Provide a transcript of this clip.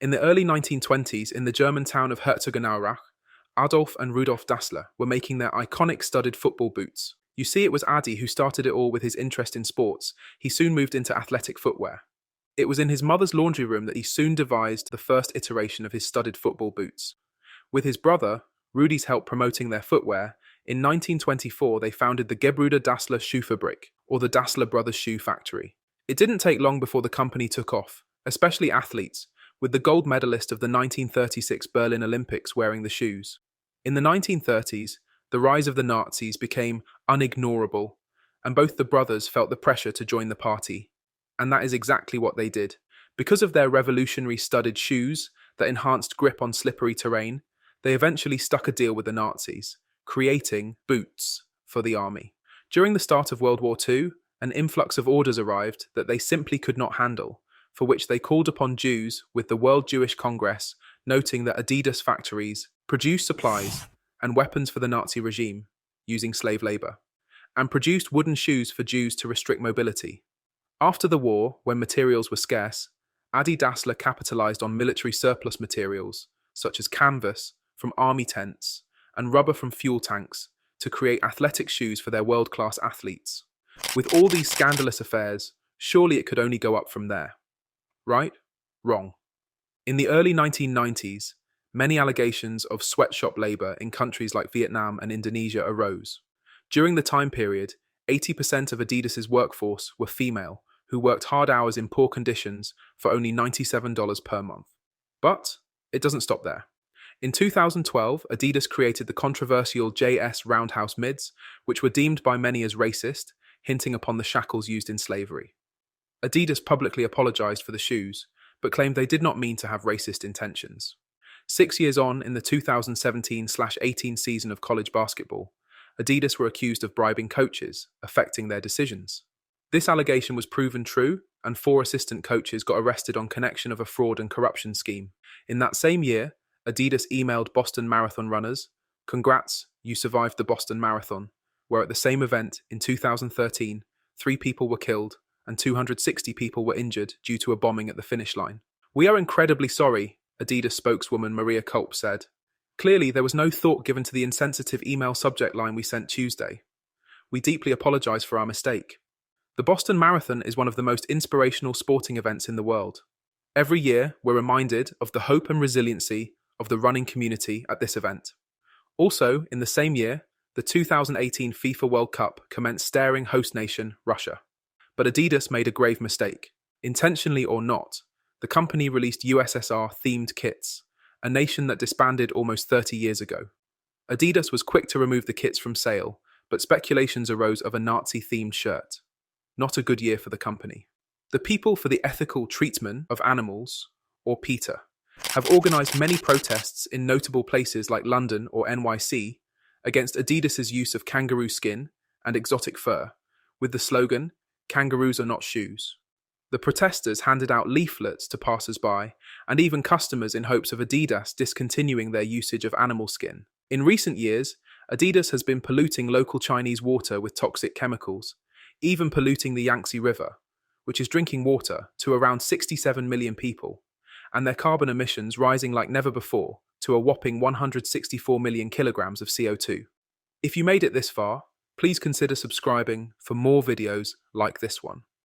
In the early 1920s, in the German town of Herzogenaurach, Adolf and Rudolf Dassler were making their iconic studded football boots. You see, it was Adi who started it all with his interest in sports. He soon moved into athletic footwear. It was in his mother's laundry room that he soon devised the first iteration of his studded football boots. With his brother, Rudy's help promoting their footwear, in 1924 they founded the Gebruder Dassler Schuhfabrik, or the Dassler Brothers Shoe Factory. It didn't take long before the company took off, especially athletes, with the gold medalist of the 1936 Berlin Olympics wearing the shoes. In the 1930s, the rise of the Nazis became unignorable, and both the brothers felt the pressure to join the party. And that is exactly what they did. Because of their revolutionary studded shoes that enhanced grip on slippery terrain, they eventually stuck a deal with the Nazis, creating boots for the army. During the start of World War II, an influx of orders arrived that they simply could not handle, for which they called upon Jews with the World Jewish Congress, noting that Adidas factories produced supplies and weapons for the Nazi regime, using slave labor, and produced wooden shoes for Jews to restrict mobility. After the war, when materials were scarce, Adi Dassler capitalized on military surplus materials, such as canvas from army tents and rubber from fuel tanks, to create athletic shoes for their world-class athletes. With all these scandalous affairs, surely it could only go up from there. Right? Wrong. In the early 1990s, many allegations of sweatshop labor in countries like Vietnam and Indonesia arose. During the time period, 80% of Adidas's workforce were female, who worked hard hours in poor conditions for only $97 per month. But it doesn't stop there. In 2012, Adidas created the controversial JS Roundhouse mids, which were deemed by many as racist, hinting upon the shackles used in slavery. Adidas publicly apologized for the shoes, but claimed they did not mean to have racist intentions. 6 years on, in the 2017-18 season of college basketball, Adidas were accused of bribing coaches, affecting their decisions. This allegation was proven true, and 4 assistant coaches got arrested on connection of a fraud and corruption scheme. In that same year, Adidas emailed Boston Marathon runners, "Congrats, you survived the Boston Marathon," where at the same event in 2013, 3 people were killed and 260 people were injured due to a bombing at the finish line. "We are incredibly sorry," Adidas spokeswoman Maria Kulp said. "Clearly, there was no thought given to the insensitive email subject line we sent Tuesday. We deeply apologize for our mistake." The Boston Marathon is one of the most inspirational sporting events in the world. Every year, we're reminded of the hope and resiliency of the running community at this event. Also, in the same year, the 2018 FIFA World Cup commenced staring host nation Russia. But Adidas made a grave mistake. Intentionally or not, the company released USSR-themed kits, a nation that disbanded almost 30 years ago. Adidas was quick to remove the kits from sale, but speculations arose of a Nazi-themed shirt. Not a good year for the company. The People for the Ethical Treatment of Animals, or PETA, have organized many protests in notable places like London or NYC against Adidas's use of kangaroo skin and exotic fur, with the slogan, "Kangaroos are not shoes." The protesters handed out leaflets to passers-by and even customers in hopes of Adidas discontinuing their usage of animal skin. In recent years, Adidas has been polluting local Chinese water with toxic chemicals, even polluting the Yangtze River, which is drinking water to around 67 million people, and their carbon emissions rising like never before to a whopping 164 million kilograms of CO2. If you made it this far, please consider subscribing for more videos like this one.